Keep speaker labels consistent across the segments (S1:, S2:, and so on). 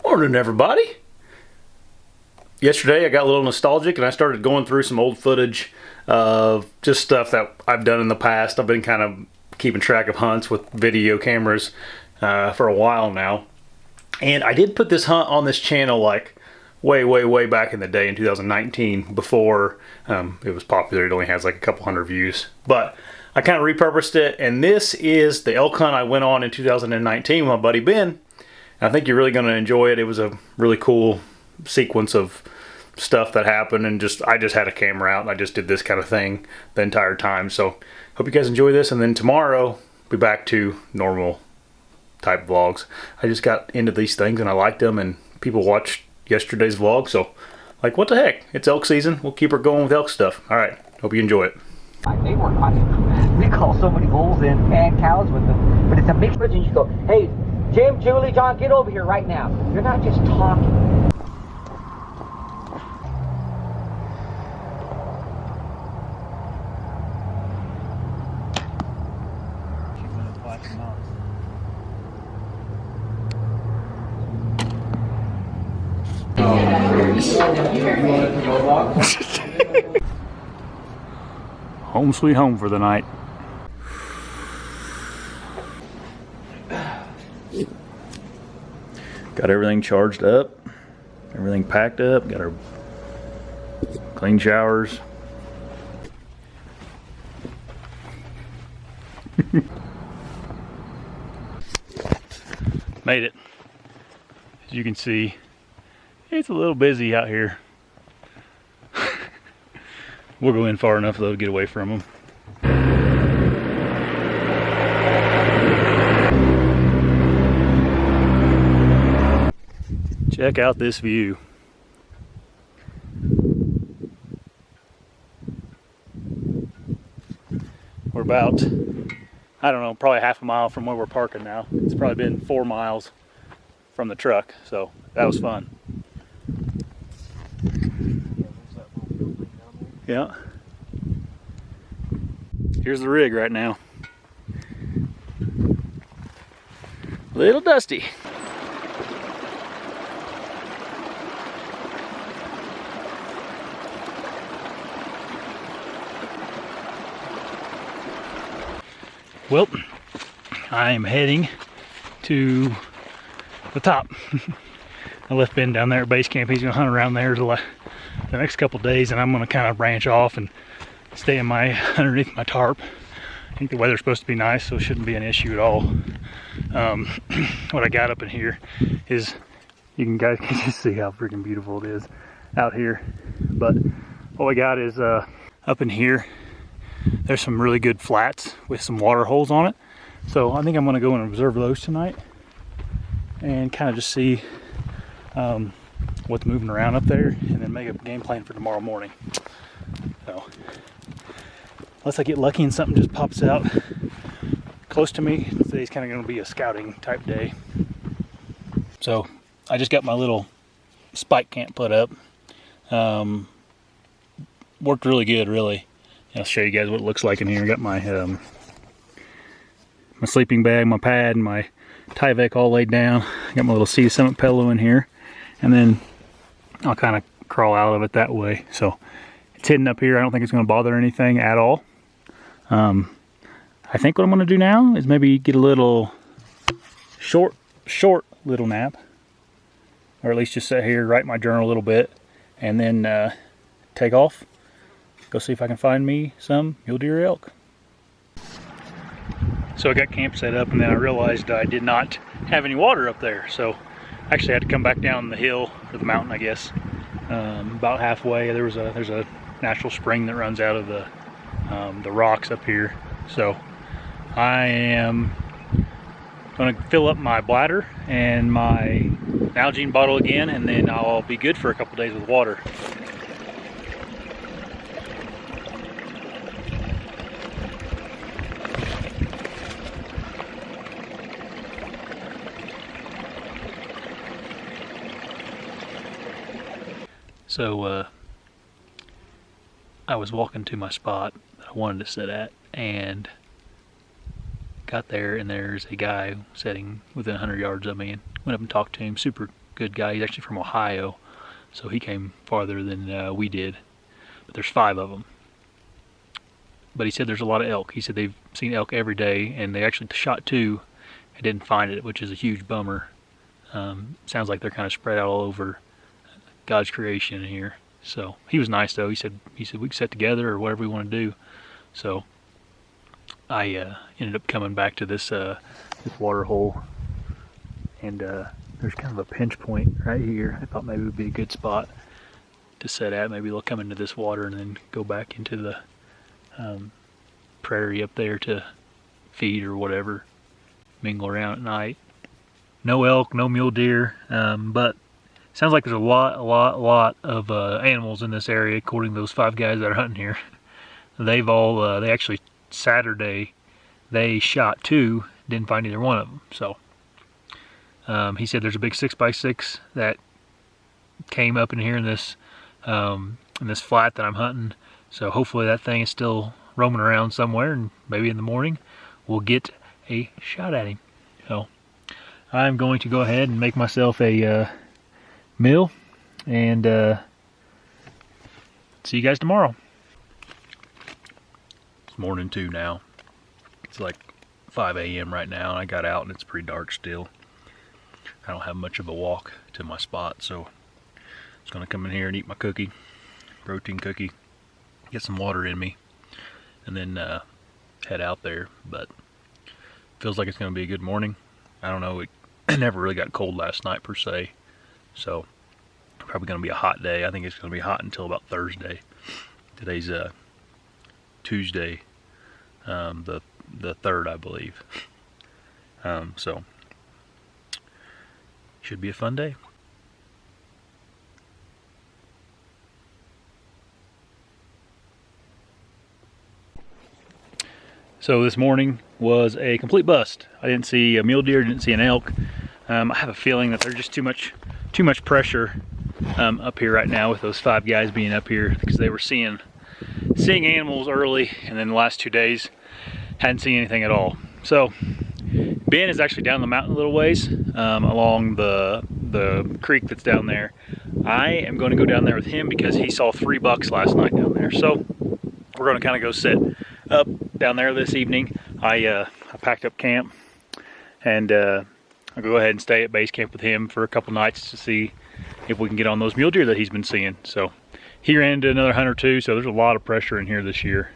S1: Morning, everybody. Yesterday I got a little nostalgic and I started going through some old footage of just stuff that I've done in the past. I've been kind of keeping track of hunts with video cameras for a while now. And I did put this hunt on this channel like way back in the day in 2019 before it was popular. It only has like a couple hundred views. But I kind of repurposed it, and this is the elk hunt I went on in 2019 with my buddy Ben. I think you're really going to enjoy it. It was a really cool sequence of stuff that happened, and I just had a camera out and I just did this kind of thing the entire time. So hope you guys enjoy this, and then tomorrow be back to normal type vlogs. I just got into these things and I liked them, and people watched yesterday's vlog, so like, what the heck, it's elk season, we'll keep her going with elk stuff. All right, hope you enjoy it.
S2: They were awesome. We call so many bulls in and cows with them, but it's a mixed and you go, hey, Jim, Julie, John, get over here right now. You're not just talking.
S1: Home sweet home for the night. Got everything charged up, everything packed up, got our clean showers. Made it. As you can see, it's a little busy out here. We'll go in far enough though to get away from them. Check out this view. We're about, I don't know, probably half a mile from where we're parking now. It's probably been 4 miles from the truck, so that was fun. Yeah. Here's the rig right now. Little dusty. Well, I am heading to the top. I left Ben down there at base camp. He's gonna hunt around there the next couple days, and I'm gonna kind of branch off and stay in underneath my tarp. I think the weather's supposed to be nice, so it shouldn't be an issue at all. What I got up in here is, guys can just see how freaking beautiful it is out here. But what we got is up in here, there's some really good flats with some water holes on it. So I think I'm gonna go and observe those tonight and kind of just see what's moving around up there, and then make a game plan for tomorrow morning. So unless I get lucky and something just pops out close to me, today's kind of going to be a scouting type day. So I just got my little spike camp put up. Worked really good, really. I'll show you guys what it looks like in here. I got my my sleeping bag, my pad, and my Tyvek all laid down. I got my little Sea Summit pillow in here, and then I'll kind of crawl out of it that way. So it's hidden up here. I don't think it's going to bother anything at all. I think what I'm going to do now is maybe get a little short little nap, or at least just sit here, write my journal a little bit, and then take off, go see if I can find me some mule deer or elk. So I got camp set up, and then I realized I did not have any water up there, so I actually had to come back down the hill, or the mountain I guess. About halfway there's a natural spring that runs out of the rocks up here. So I am going to fill up my bladder and my Nalgene bottle again, and then I'll be good for a couple days with water. So I was walking to my spot that I wanted to sit at, and got there, and there's a guy sitting within 100 yards of me, and went up and talked to him. Super good guy. He's actually from Ohio, so he came farther than we did. But there's 5 of them. But he said there's a lot of elk. He said they've seen elk every day, and they actually shot 2 and didn't find it, which is a huge bummer. Sounds like they're kind of spread out all over God's creation in here. So he was nice though. He said we could sit together or whatever we want to do. So I ended up coming back to this this water hole, and there's kind of a pinch point right here. I thought maybe it would be a good spot to set at. Maybe they'll come into this water and then go back into the prairie up there to feed or whatever, mingle around at night. No elk, no mule deer, but sounds like there's a lot of animals in this area, according to those 5 guys that are hunting here. They've all, they actually, Saturday, they shot 2, didn't find either one of them. So, he said there's a big 6x6 that came up in here in this flat that I'm hunting. So hopefully that thing is still roaming around somewhere, and maybe in the morning we'll get a shot at him. So I'm going to go ahead and make myself a meal, and see you guys tomorrow. It's morning 2 now. It's like 5 a.m. right now, and I got out and it's pretty dark still. I don't have much of a walk to my spot, so I'm just gonna come in here and eat my cookie, protein cookie, get some water in me, and then head out there. But feels like it's gonna be a good morning. I don't know, it never really got cold last night per se, so probably gonna be a hot day. I think it's gonna be hot until about Thursday. Today's Tuesday, the 3rd, I believe. So should be a fun day. So this morning was a complete bust. I didn't see a mule deer, didn't see an elk. I have a feeling that there's just too much pressure up here right now with those 5 guys being up here, because they were seeing animals early, and then the last 2 days hadn't seen anything at all. So Ben is actually down the mountain a little ways, along the creek that's down there. I am going to go down there with him because he saw 3 bucks last night down there. So we're going to kind of go sit up down there this evening. I packed up camp, and I'll go ahead and stay at base camp with him for a couple nights to see if we can get on those mule deer that he's been seeing. So he ran into another hunt or 2, so there's a lot of pressure in here this year.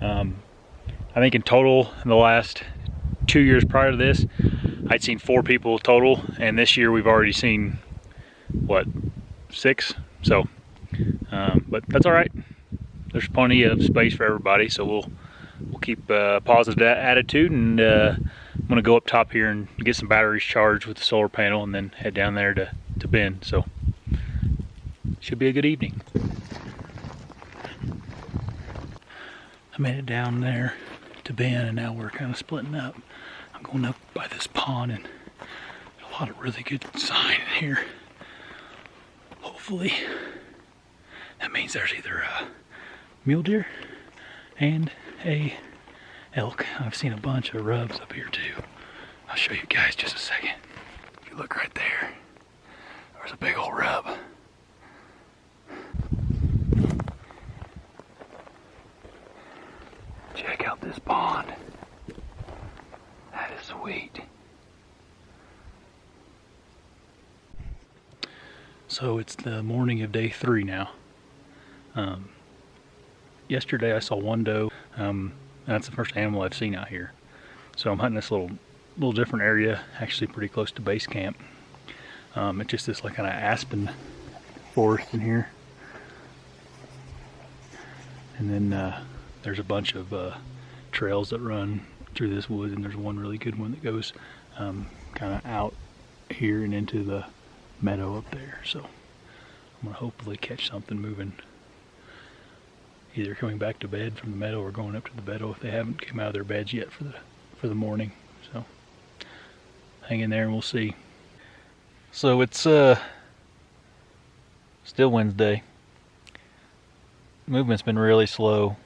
S1: I think in total, in the last 2 years prior to this, I'd seen 4 people total, and this year we've already seen, what, 6? So, but that's all right. There's plenty of space for everybody, so we'll keep a positive attitude, and I'm gonna go up top here and get some batteries charged with the solar panel, and then head down there to Ben. So should be a good evening. I made it down there to Ben, and now we're kind of splitting up. I'm going up by this pond, and a lot of really good sign in here. Hopefully that means there's either a mule deer and a elk. I've seen a bunch of rubs up here too. I'll show you guys just a second. If you look right there, there's a big old rub. Check out this pond. That is sweet. So it's the morning of day 3 now. Yesterday I saw 1 doe. That's the first animal I've seen out here. So I'm hunting this little different area, actually pretty close to base camp. It's just this like kind of aspen forest in here. And then there's a bunch of trails that run through this woods, and there's one really good one that goes kind of out here and into the meadow up there. So I'm gonna hopefully catch something moving, either coming back to bed from the meadow or going up to the meadow if they haven't come out of their beds yet for the morning. So hang in there and we'll see. So it's still Wednesday. Movement's been really slow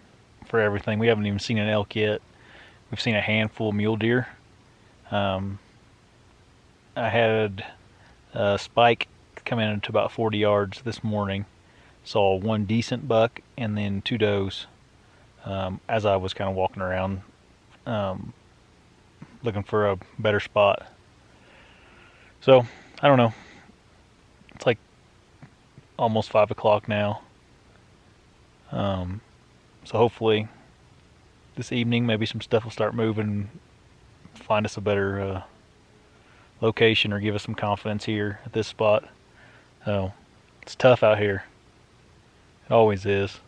S1: for everything. We haven't even seen an elk yet. We've seen a handful of mule deer. I had Spike coming into about 40 yards this morning. Saw one decent buck and then 2 does as I was kind of walking around looking for a better spot. So I don't know. It's like almost 5 o'clock now. So hopefully this evening maybe some stuff will start moving, find us a better location or give us some confidence here at this spot. So it's tough out here. It always is.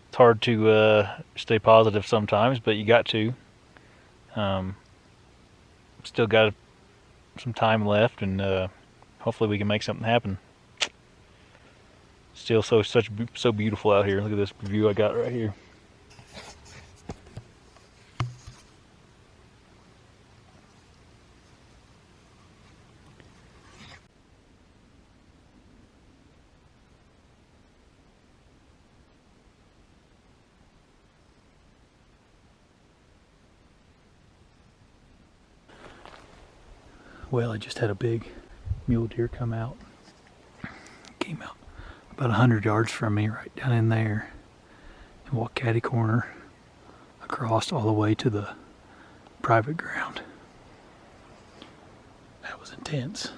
S1: It's hard to stay positive sometimes, but you got to. Still got some time left, and hopefully we can make something happen. Still so beautiful out here. Look at this view I got right here. Well, I just had a big mule deer come out. Came out about 100 yards from me, right down in there, and walked catty corner across all the way to the private ground. That was intense.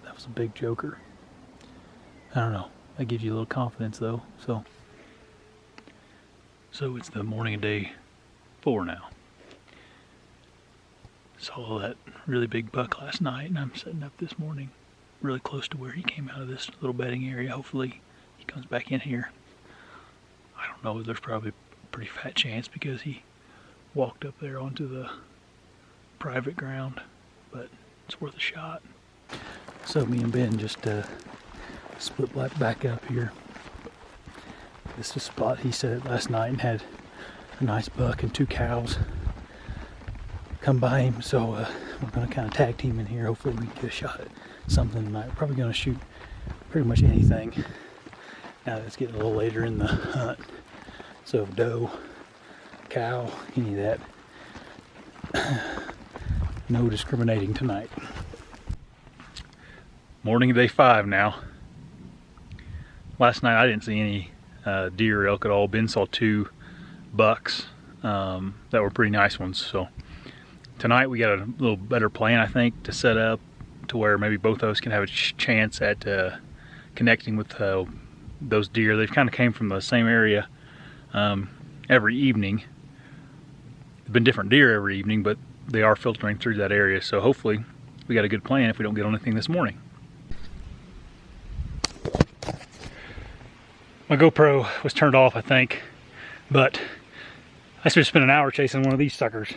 S1: That was a big joker. I don't know. That gives you a little confidence though. So it's the morning of day 4 now. Saw that really big buck last night, and I'm setting up this morning really close to where he came out of this little bedding area. Hopefully he comes back in here. I don't know, there's probably a pretty fat chance because he walked up there onto the private ground, but it's worth a shot. So me and Ben just split back up here. This is a spot he set it last night and had a nice buck and 2 cows come by him, so we're going to kind of tag team in here. Hopefully we can get a shot at something tonight. We're probably going to shoot pretty much anything now that it's getting a little later in the hunt. So doe, cow, any of that. No discriminating tonight. Morning of day 5 now. Last night I didn't see any deer or elk at all. Ben saw 2 bucks that were pretty nice ones. So tonight we got a little better plan, I think, to set up to where maybe both of us can have a chance at connecting with those deer. They've kind of came from the same area every evening. They've been different deer every evening, but they are filtering through that area. So hopefully we got a good plan if we don't get on anything this morning. My GoPro was turned off, I think, but I should have spent an hour chasing one of these suckers.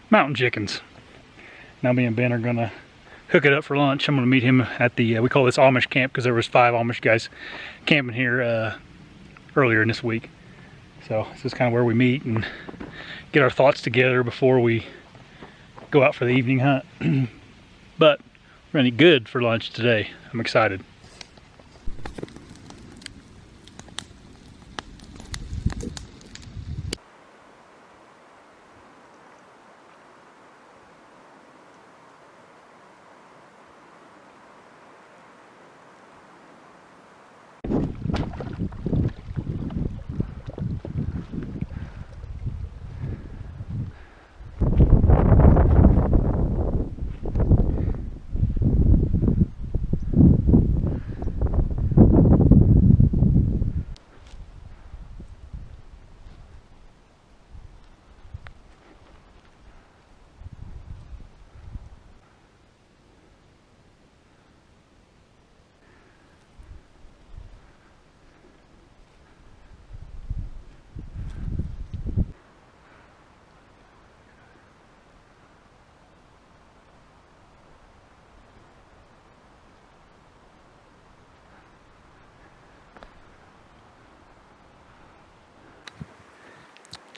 S1: Mountain chickens. Now me and Ben are gonna hook it up for lunch. I'm gonna meet him at the, we call this Amish camp because there was 5 Amish guys camping here earlier in this week. So this is kind of where we meet and get our thoughts together before we go out for the evening hunt. But we're gonna eat good for lunch today. I'm excited.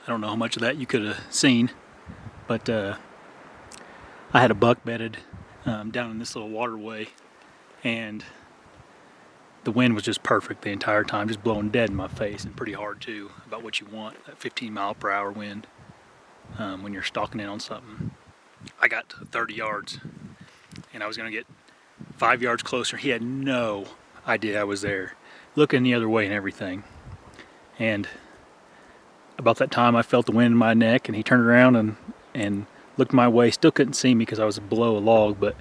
S1: I don't know how much of that you could have seen, but I had a buck bedded down in this little waterway, and the wind was just perfect the entire time, just blowing dead in my face, and pretty hard too, about what you want, that 15 mile per hour wind when you're stalking in on something. I got to 30 yards and I was going to get 5 yards closer. He had no idea I was there, looking the other way and everything. And about that time I felt the wind in my neck, and he turned around and looked my way. Still couldn't see me because I was below a log, but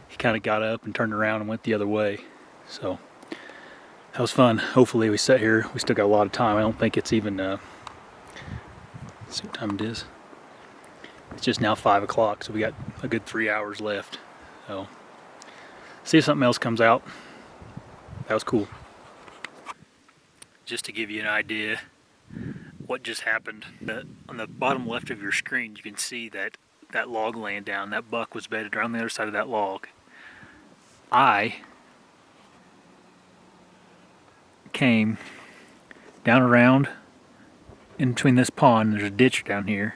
S1: he kind of got up and turned around and went the other way. So that was fun. Hopefully we sit here. We still got a lot of time. I don't think it's even, let's see what time it is. It's just now 5 o'clock, so we got a good 3 hours left. So see if something else comes out. That was cool. Just to give you an idea what just happened, on the bottom left of your screen you can see that log laying down. That buck was bedded around the other side of that log. I came down around in between this pond. There's a ditch down here.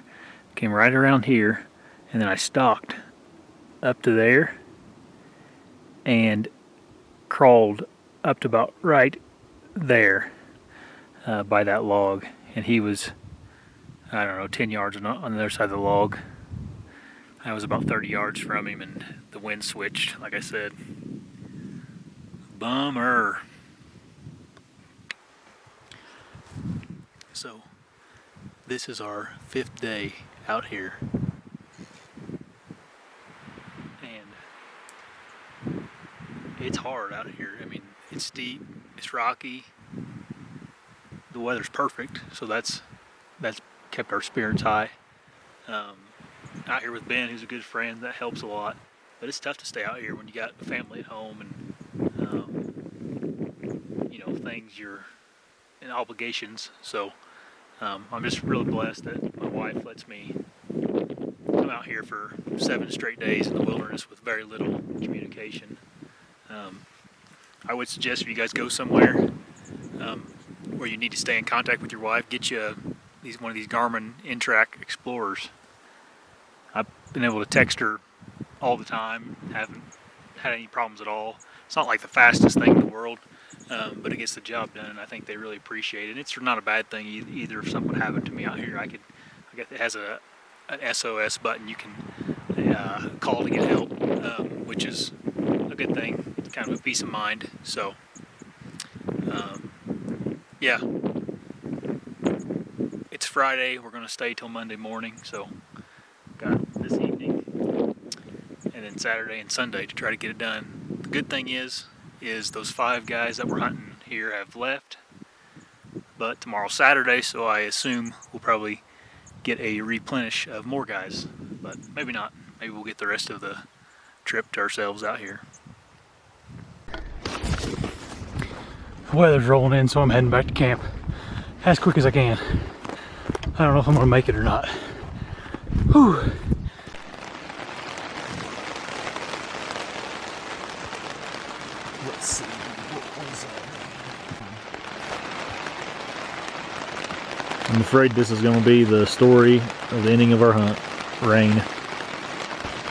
S1: Came right around here, and then I stalked up to there and crawled up to about right there by that log. And he was, I don't know, 10 yards on the other side of the log. I was about 30 yards from him, and the wind switched, like I said. Bummer. So, this is our 5th day out here. And it's hard out here. I mean, it's steep, it's rocky. The weather's perfect, so that's kept our spirits high. Out here with Ben, who's a good friend, that helps a lot. But it's tough to stay out here when you got a family at home and you know, things and obligations. So I'm just really blessed that my wife lets me come out here for 7 straight days in the wilderness with very little communication. I would suggest if you guys go somewhere where you need to stay in contact with your wife, get you one of these Garmin N-Track Explorers. I've been able to text her all the time, haven't had any problems at all. It's not like the fastest thing in the world, but it gets the job done, and I think they really appreciate it. It's not a bad thing either. If something happened to me out here, I guess it has an SOS button you can call to get help, which is a good thing. It's kind of a peace of mind. So, yeah. It's Friday. We're going to stay till Monday morning, so got this evening and then Saturday and Sunday to try to get it done. The good thing is those 5 guys that were hunting here have left, but tomorrow's Saturday, so I assume we'll probably get a replenish of more guys, but maybe not. Maybe we'll get the rest of the trip to ourselves out here. The weather's rolling in, so I'm heading back to camp as quick as I can. I don't know if I'm gonna make it or not. Whew. Let's see, what was that? I'm afraid this is gonna be the story of the ending of our hunt. Rain.